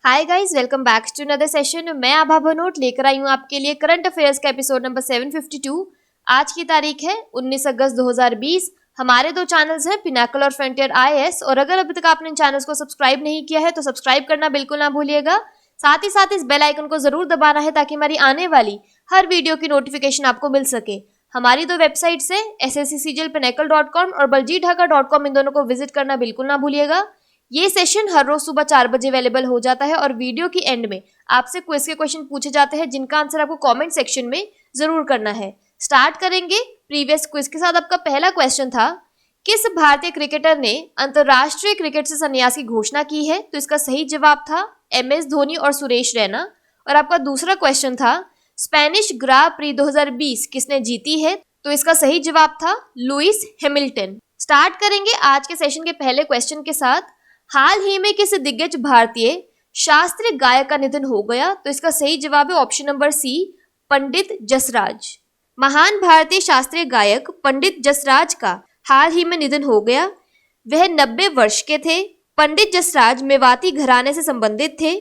Hi guys, welcome back to another session. मैं आभा भनोट लेकर आई हूँ आपके लिए करंट अफेयर्स का एपिसोड नंबर 752। आज की तारीख है 19 अगस्त 2020। हमारे दो चैनल्स हैं, पिनाकल और फ्रंटियर आईएएस, और अगर अभी तक आपने इन चैनल्स को सब्सक्राइब नहीं किया है तो सब्सक्राइब करना बिल्कुल ना भूलिएगा। साथ ही साथ इस बेल आइकन को जरूर दबाना है ताकि हमारी आने वाली हर वीडियो की नोटिफिकेशन आपको मिल सके। हमारी दो वेबसाइट्स है sscglpinacle.com और baljeetdhaka.com, इन दोनों को विजिट करना बिल्कुल ना भूलिएगा। ये सेशन हर रोज सुबह 4 बजे अवेलेबल हो जाता है और वीडियो की एंड में आपसे क्विज के क्वेश्चन पूछे जाते हैं जिनका आंसर आपको कमेंट सेक्शन में जरूर करना है। स्टार्ट करेंगे प्रीवियस क्विज के साथ। आपका पहला क्वेश्चन था, किस भारतीय क्रिकेटर ने अंतरराष्ट्रीय क्रिकेट से संन्यास की घोषणा की है? तो इसका सही जवाब था MS धोनी और सुरेश रैना। और आपका दूसरा क्वेश्चन था, स्पेनिश ग्रां प्री 2020 किसने जीती है? तो इसका सही जवाब था लुइस हैमिल्टन। स्टार्ट करेंगे आज के सेशन के पहले क्वेश्चन के साथ। हाल ही में किस दिग्गज भारतीय शास्त्रीय गायक का निधन हो गया? तो इसका सही जवाब है ऑप्शन नंबर सी, पंडित जसराज। महान भारतीय शास्त्रीय गायक पंडित जसराज का हाल ही में निधन हो गया। वह 90 वर्ष के थे। पंडित जसराज मेवाती घराने से संबंधित थे।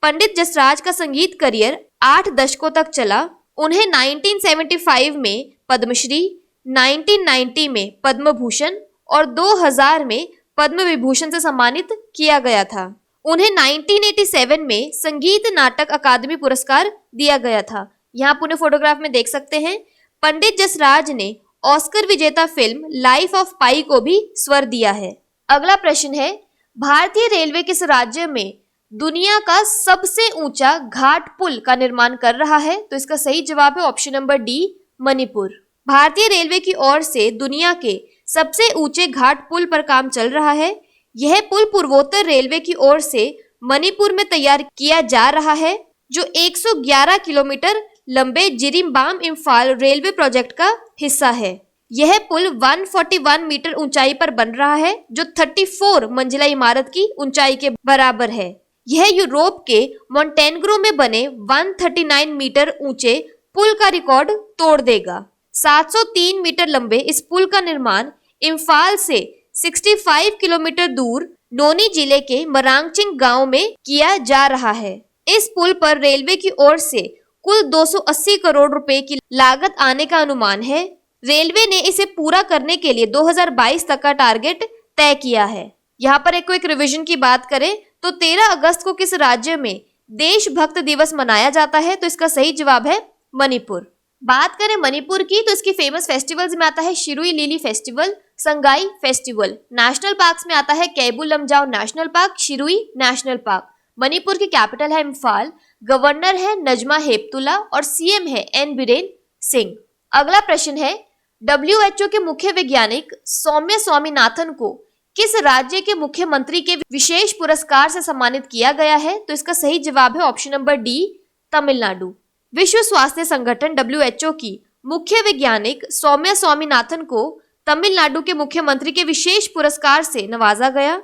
पंडित जसराज का संगीत करियर 8 दशकों तक चला। उन्हें 1975 में पद्मश्री, 1990 में पद्म भूषण और 2000 में पद्म विभूषण से सम्मानित किया गया था। उन्हें 1987 में संगीत नाटक अकादमी पुरस्कार दिया गया था। यहाँ पुणे फोटोग्राफ में देख सकते हैं। पंडित जसराज ने ऑस्कर विजेता फिल्म लाइफ ऑफ पाई को भी स्वर दिया है। अगला प्रश्न है, भारतीय रेलवे किस राज्य में दुनिया का सबसे ऊंचा घाट पुल का निर्माण कर रहा है? तो इसका सही जवाब है ऑप्शन नंबर डी, मणिपुर। भारतीय रेलवे की ओर से दुनिया के सबसे ऊंचे घाट पुल पर काम चल रहा है। यह पुल पूर्वोत्तर रेलवे की ओर से मणिपुर में तैयार किया जा रहा है, जो 111 किलोमीटर लंबे जिरीबाम इम्फाल रेलवे प्रोजेक्ट का हिस्सा है। यह पुल 141 मीटर ऊंचाई पर बन रहा है, जो 34 मंजिला इमारत की ऊंचाई के बराबर है। यह यूरोप के मोंटेनेग्रो में बने 139 मीटर ऊंचे पुल का रिकॉर्ड तोड़ देगा। 703 मीटर लंबे इस पुल का निर्माण इम्फाल से 65 किलोमीटर दूर नोनी जिले के मरांगचिंग गांव में किया जा रहा है। इस पुल पर रेलवे की ओर से कुल 280 करोड़ रुपए की लागत आने का अनुमान है। रेलवे ने इसे पूरा करने के लिए 2022 तक का टारगेट तय किया है। यहाँ पर एक क्विक रिवीजन की बात करें तो 13 अगस्त को किस राज्य में देशभक्त दिवस मनाया जाता है? तो इसका सही जवाब है मणिपुर। बात करें मणिपुर की तो इसकी फेमस फेस्टिवल्स में आता है Shirui lily festival, Sangai festival. National parks में आता है Keibul Lamjao national park, Shirui national park. Manipur की कैपिटल है इम्फाल। गवर्नर है नजमा हेपतुल्ला और सीएम है एन बीरेन सिंह। अगला प्रश्न है, WHO के मुख्य वैज्ञानिक सौम्या स्वामीनाथन को किस राज्य के मुख्यमंत्री के विशेष पुरस्कार से सम्मानित किया गया है? तो इसका सही जवाब है ऑप्शन नंबर डी, तमिलनाडु। विश्व स्वास्थ्य संगठन WHO की मुख्य वैज्ञानिक सौम्या स्वामीनाथन को तमिलनाडु के मुख्यमंत्री के विशेष पुरस्कार से नवाजा गया।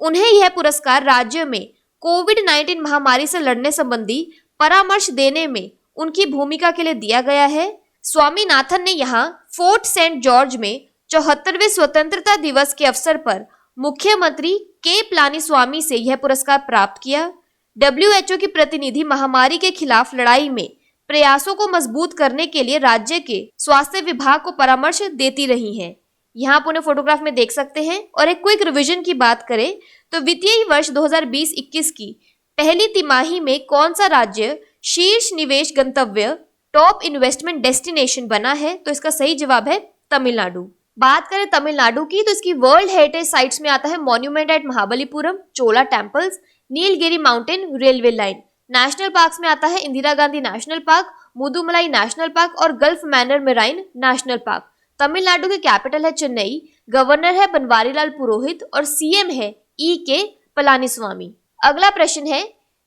उन्हें यह पुरस्कार राज्य में कोविड-19 महामारी से लड़ने संबंधी परामर्श देने में उनकी भूमिका के लिए दिया गया है। स्वामीनाथन ने यहाँ फोर्ट सेंट जॉर्ज में 74वें स्वतंत्रता दिवस के अवसर पर मुख्यमंत्री के पलानीस्वामी से यह पुरस्कार प्राप्त किया। WHO की प्रतिनिधि महामारी के खिलाफ लड़ाई में प्रयासों को मजबूत करने के लिए राज्य के स्वास्थ्य विभाग को परामर्श देती रही हैं। यहाँ आप उन्हें फोटोग्राफ में देख सकते हैं। और एक क्विक रिवीजन की बात करें तो वित्तीय वर्ष 2020-21 की पहली तिमाही में कौन सा राज्य शीर्ष निवेश गंतव्य टॉप इन्वेस्टमेंट डेस्टिनेशन बना है? तो इसका सही जवाब है तमिलनाडु। बात करें तमिलनाडु की तो इसकी वर्ल्ड हेरिटेज साइट्स में आता है monument at Mahabalipuram, Chola temples, Nilgiri mountain railway line. National parks में आता है Indira Gandhi national park, Mudumalai national park और gulf Mannar marine national park. Tamil Nadu की कैपिटल है चेन्नई। गवर्नर है बनवारीलाल पुरोहित और सीएम है के पलानीस्वामी। अगला प्रश्न है,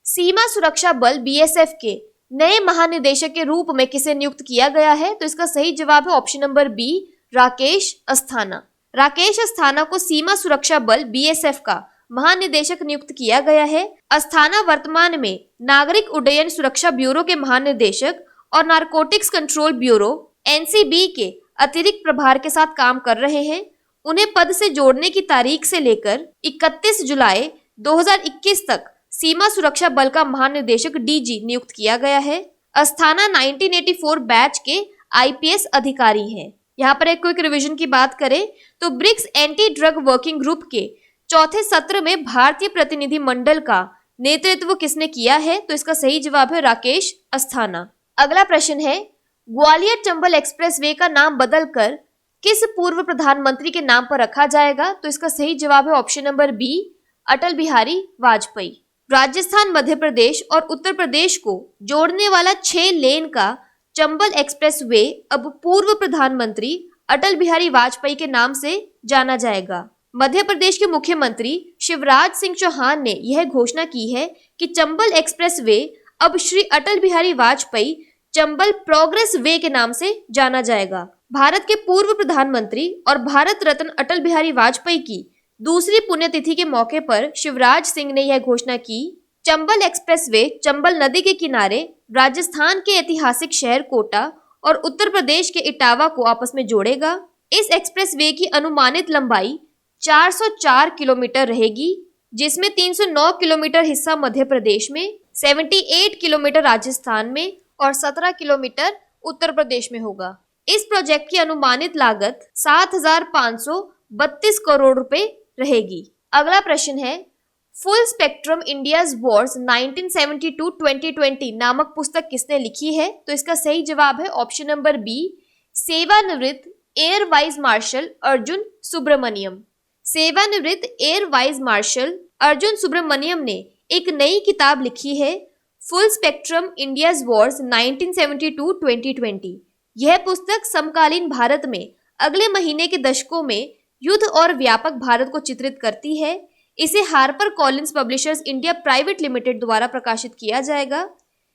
सीमा सुरक्षा बल BSF के नए महानिदेशक के रूप में किसे नियुक्त किया गया है? तो इसका सही जवाब है option number B, Rakesh Asthana. Rakesh Asthana को सीमा सुरक्षा बल BSF का महानिदेशक नियुक्त किया गया है। अस्थाना वर्तमान में नागरिक उड्डयन सुरक्षा ब्यूरो के महानिदेशक और नारकोटिक्स कंट्रोल ब्यूरो NCB के अतिरिक्त प्रभार के साथ काम कर रहे हैं। उन्हें पद से जोड़ने की तारीख से लेकर 31 जुलाई 2021 तक सीमा सुरक्षा बल का महानिदेशक डीजी नियुक्त किया गया है। अस्थाना 1984 बैच के आईपीएस अधिकारी हैं। यहाँ पर एक क्विक रिवीजन की बात करें तो BRICS anti drug working group के चौथे सत्र में भारतीय प्रतिनिधि मंडल का नेतृत्व किसने किया है? तो इसका सही जवाब है राकेश अस्थाना। अगला प्रश्न है, ग्वालियर चंबल एक्सप्रेसवे का नाम बदलकर किस पूर्व प्रधानमंत्री के नाम पर रखा जाएगा? तो इसका सही जवाब है option number B, Atal Bihari Vajpayee. Rajasthan, Madhya Pradesh और उत्तर प्रदेश को जोड़ने वाला 6 लेन का चंबल एक्सप्रेसवे अब पूर्व प्रधानमंत्री अटल बिहारी वाजपेयी के नाम से जाना जाएगा। मध्य प्रदेश के मुख्यमंत्री शिवराज सिंह चौहान ने यह घोषणा की है कि चंबल एक्सप्रेसवे अब श्री अटल बिहारी वाजपेयी चंबल प्रोग्रेस वे के नाम से जाना जाएगा। भारत के पूर्व प्रधानमंत्री और भारत रत्न अटल बिहारी वाजपेयी की दूसरी पुण्यतिथि के मौके पर शिवराज सिंह ने यह घोषणा की। चंबल एक्सप्रेसवे चंबल नदी के किनारे राजस्थान के ऐतिहासिक शहर कोटा और उत्तर प्रदेश के इटावा को आपस में जोड़ेगा। इस एक्सप्रेसवे की अनुमानित लंबाई 404 किलोमीटर रहेगी, जिसमें 309 किलोमीटर हिस्सा मध्य प्रदेश में, 78 किलोमीटर राजस्थान में और 17 किलोमीटर उत्तर प्रदेश में होगा। इस प्रोजेक्ट की अनुमानित लागत 7,532 करोड़ रुपए रहेगी। अगला प्रश्न है, फुल स्पेक्ट्रम इंडियाज वॉर्स 1972-2020 नामक पुस्तक किसने लिखी है? तो इसका सही जवाब है ऑप्शन नंबर बी, सेवानिवृत्त air vice marshal Arjun Subramaniam. सेवानिवृत्त air vice marshal Arjun Subramaniam ने एक नई किताब लिखी है, फुल स्पेक्ट्रम इंडियाज वॉर्स 1972-2020। यह पुस्तक समकालीन भारत में अगले महीने के दशकों में युद्ध और व्यापक भारत को चित्रित करती है। इसे Harper Collins publishers India private limited द्वारा प्रकाशित किया जाएगा।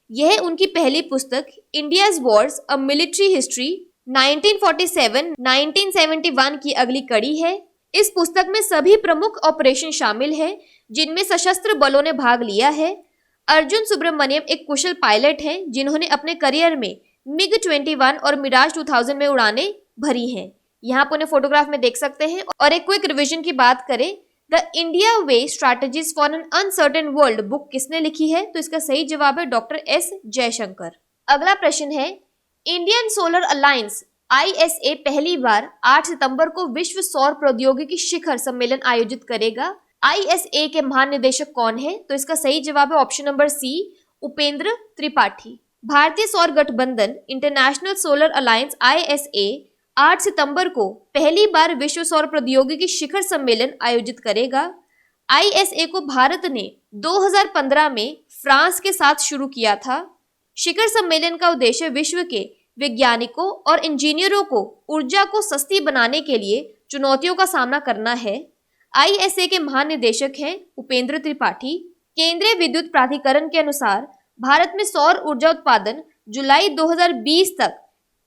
यह उनकी पहली पुस्तक India's Wars a military history 1947-1971 की अगली कड़ी है। इस पुस्तक में सभी प्रमुख ऑपरेशन शामिल हैं जिनमें सशस्त्र बलों ने भाग लिया है। अर्जुन सुब्रमण्यम एक कुशल पायलट हैं जिन्होंने अपने करियर में MiG-21 और मिराज 2000 में उड़ानें भरी हैं। यहाँ पर उन्हें फोटोग्राफ में देख सकते हैं। और एक क्विक रिवीजन की बात करें, the India way strategies for an uncertain world book किसने लिखी है? तो इसका सही जवाब है डॉक्टर एस जयशंकर। अगला प्रश्न है, इंडियन सोलर अलायंस ISA पहली बार 8 सितंबर को विश्व सौर प्रौद्योगिकी शिखर सम्मेलन आयोजित करेगा। ISA के महानिदेशक कौन है? तो इसका सही जवाब है option number C, Upendra Tripathi. भारतीय सौर गठबंधन इंटरनेशनल सोलर अलायंस ISA 8 सितंबर को पहली बार विश्व सौर प्रौद्योगिकी शिखर सम्मेलन आयोजित करेगा। ISA को भारत ने 2015 में फ्रांस के साथ शुरू किया था। शिखर सम्मेलन का उद्देश्य विश्व के वैज्ञानिकों और इंजीनियरों को ऊर्जा को सस्ती बनाने के लिए चुनौतियों का सामना करना है। ISA के महानिदेशक हैं उपेंद्र त्रिपाठी। केंद्रीय विद्युत प्राधिकरण के अनुसार भारत में सौर ऊर्जा उत्पादन जुलाई 2020 तक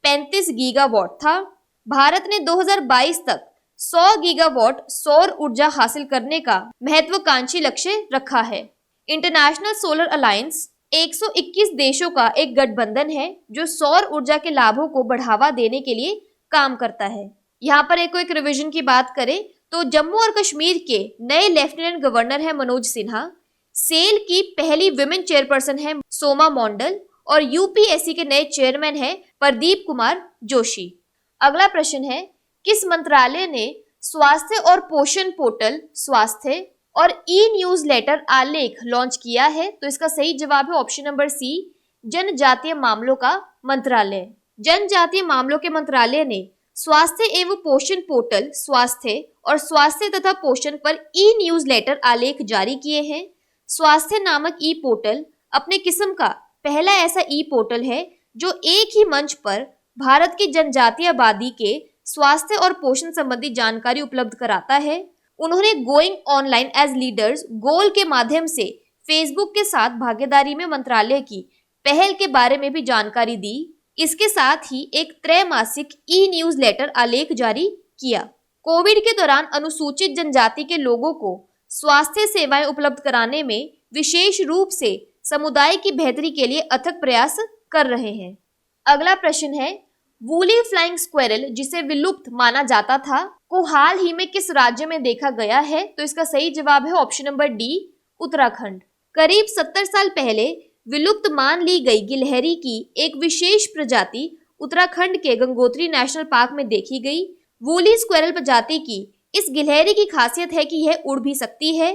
35 गीगावाट था। भारत ने 2022 तक 100 गीगावाट सौर ऊर्जा हासिल करने का महत्वाकांक्षी लक्ष्य रखा है। इंटरनेशनल सोलर अलायंस 121 देशों का एक गठबंधन है जो सौर ऊर्जा के लाभों को बढ़ावा देने के लिए काम करता है। यहाँ पर एक रिवीजन की बात करें तो जम्मू और कश्मीर के नए लेफ्टिनेंट गवर्नर है मनोज सिन्हा, सेल की पहली विमेन चेयरपर्सन है सोमा मोंडल और UPSC के नए चेयरमैन है प्रदीप कुमार जोशी। अगला प्रश्न है, किस मंत्रालय ने स्वास्थ्य और पोषण पोर्टल स्वास्थ्य और न्यूज़लेटर आलेख लॉन्च किया है? तो इसका सही जवाब है ऑप्शन नंबर सी, जनजातीय मामलों का मंत्रालय। जनजातीय मामलों के मंत्रालय ने स्वास्थ्य एवं पोषण पोर्टल स्वास्थ्य और स्वास्थ्य तथा पोषण पर न्यूज़लेटर आलेख जारी किए हैं। स्वास्थ्य नामक पोर्टल अपने किस्म का पहला ऐसा पोर्टल है जो एक ही मंच पर भारत की जनजातीय आबादी के स्वास्थ्य और पोषण संबंधी जानकारी उपलब्ध कराता है। उन्होंने गोइंग ऑनलाइन एज लीडर्स गोल के माध्यम से फेसबुक के साथ भागीदारी में मंत्रालय की पहल के बारे में भी जानकारी दी। इसके साथ ही एक त्रैमासिक न्यूज़लेटर आलेख जारी किया। कोविड के दौरान अनुसूचित जनजाति के लोगों को स्वास्थ्य सेवाएं उपलब्ध कराने में विशेष रूप से समुदाय की बेहतरी के लिए अथक प्रयास कर रहे हैं। अगला प्रश्न है, वूली फ्लाइंग स्क्वेरल जिसे विलुप्त माना जाता था को हाल ही में किस राज्य में देखा गया है? तो इसका सही जवाब है ऑप्शन नंबर डी, उत्तराखंड। करीब 70 साल पहले विलुप्त मान ली गई गिलहरी की एक विशेष प्रजाति उत्तराखंड के गंगोत्री नेशनल पार्क में देखी गई। वूली स्क्वेरल प्रजाति की इस गिलहरी की खासियत है कि यह उड़ भी सकती है।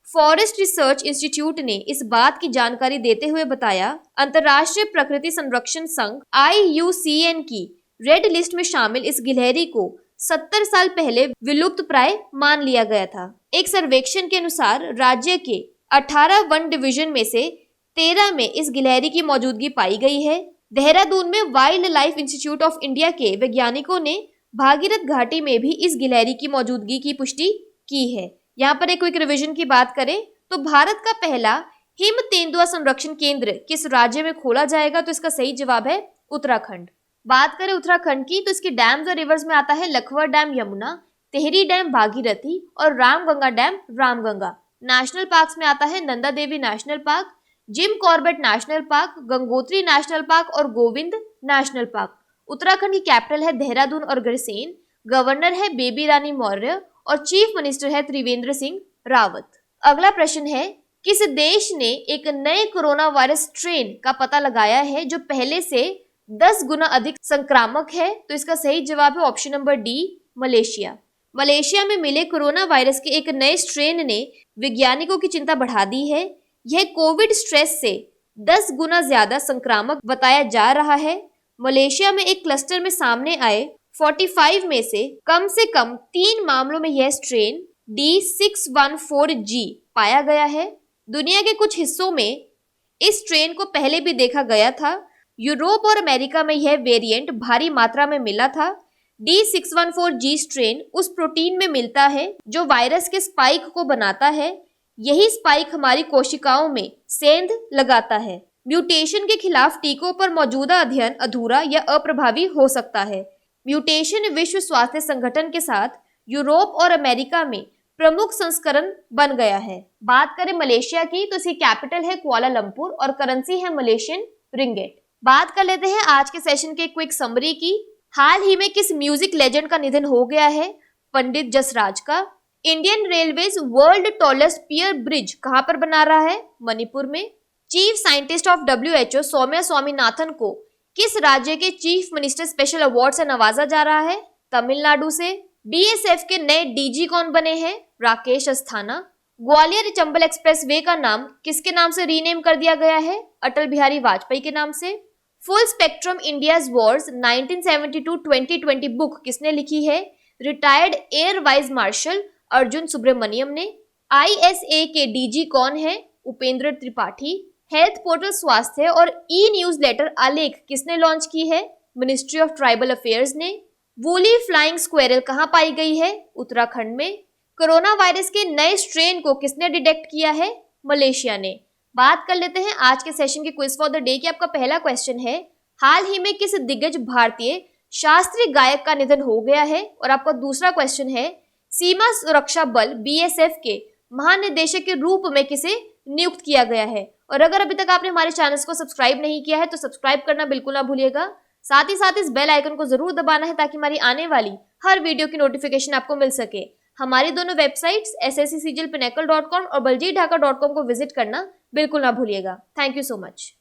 फॉरेस्ट रिसर्च इंस्टीट्यूट ने इस बात की जानकारी देते हुए बताया, अंतर्राष्ट्रीय प्रकृति संरक्षण संघ IUCN की रेड लिस्ट में शामिल इस गिलहरी को 70 साल पहले विलुप्त प्राय मान लिया गया था। एक सर्वेक्षण के अनुसार राज्य के 18 वन डिवीजन में से 13 में इस गिलहरी की मौजूदगी पाई गई है। देहरादून में wild life institute of India के वैज्ञानिकों ने भागीरथ घाटी में भी इस गिलहरी की मौजूदगी की पुष्टि की है। यहाँ पर एक क्विक रिवीजन की बात करें तो भारत का पहला हिम तेंदुआ संरक्षण केंद्र किस राज्य में खोला जाएगा, तो इसका सही जवाब है उत्तराखंड। बात करें उत्तराखंड की तो इसके डैम्स और रिवर्स में आता है लखवर डैम यमुना, तेहरी डैम भागीरथी और Ramganga dam Ramganga. National parks में आता है Nanda Devi national park, Jim Corbett national park, Gangotri national park और गोविंद नेशनल पार्क। उत्तराखंड की कैपिटल है देहरादून और गरसेन, गवर्नर है बेबी रानी मौर्य और चीफ मिनिस्टर है त्रिवेंद्र सिंह रावत। अगला प्रश्न है, किस देश ने एक नए कोरोना वायरस स्ट्रेन का पता लगाया है जो पहले से 10 गुना अधिक संक्रामक है, तो इसका सही जवाब है option number D, Malaysia. Malaysia में मिले कोरोना वायरस के एक नए स्ट्रेन ने वैज्ञानिकों की चिंता बढ़ा दी है। यह कोविड स्ट्रेस से 10 गुना ज्यादा संक्रामक बताया जा रहा है। मलेशिया में एक क्लस्टर में सामने आए 45 में से कम 3 मामलों में यह स्ट्रेन D614G पाया गया है। दुनिया के कुछ हिस्सों में इस स्ट्रेन को पहले भी देखा गया था। यूरोप और अमेरिका में यह वेरिएंट भारी मात्रा में मिला था। D614G स्ट्रेन उस प्रोटीन में मिलता है जो वायरस के स्पाइक को बनाता है। यही स्पाइक हमारी कोशिकाओं में सेंध लगाता है। म्यूटेशन के खिलाफ टीकों पर मौजूदा अध्ययन अधूरा या अप्रभावी हो सकता है। म्यूटेशन विश्व स्वास्थ्य संगठन के साथ यूरोप और अमेरिका में प्रमुख संस्करण बन गया है। बात करें मलेशिया की तो इसकी कैपिटल है कुआलालंपुर और करेंसी है मलेशियन रिंगेट। बात कर लेते हैं आज के सेशन के क्विक समरी की। हाल ही में किस म्यूजिक लेजेंड का निधन हो गया है? पंडित जसराज का। Indian railways world tallest pier bridge कहां पर बना रहा है? मणिपुर में। Chief scientist of WHO Soumya Swaminathan को किस राज्य के चीफ मिनिस्टर स्पेशल अवार्ड से नवाजा जा रहा है? तमिलनाडु से। BSF के नए DG कौन बने हैं? राकेश अस्थाना। ग्वालियर चंबल एक्सप्रेस वे का नाम किसके नाम से रीनेम कर दिया गया है? अटल बिहारी वाजपेयी के नाम से। Full spectrum India's wars 1972-2020 book किसने लिखी है? Retired air vice marshal Arjun Subramaniam ने। ISA के DG कौन है? उपेंद्र त्रिपाठी। हेल्थ पोर्टल स्वास्थ्य और न्यूज़लेटर आलेख किसने लॉन्च की है? मिनिस्ट्री ऑफ ट्राइबल अफेयर्स ने। वूली फ्लाइंग स्क्वेरल कहां पाई गई है? उत्तराखंड में। कोरोना वायरस के नए स्ट्रेन को किसने डिटेक्ट किया है? मलेशिया ने। बात कर लेते हैं आज के सेशन के क्विज फॉर द डे की। आपका पहला क्वेश्चन है, हाल ही में किस दिग्गज भारतीय शास्त्रीय गायक का निधन हो गया है? और आपका दूसरा क्वेश्चन है, सीमा सुरक्षा बल BSF के महानिदेशक के रूप में किसे नियुक्त किया गया है? और अगर अभी तक आपने हमारे चैनल को सब्सक्राइब नहीं किया है तो सब्सक्राइब करना बिल्कुल ना भूलिएगा। साथ ही साथ इस बेल आइकन को जरूर दबाना है ताकि हमारी आने वाली हर वीडियो की नोटिफिकेशन आपको मिल सके। हमारी दोनों वेबसाइट्स SSC CGL Pinnacle.com और baljeetdhaka.com को विजिट करना बिल्कुल ना भूलिएगा। Thank you so much.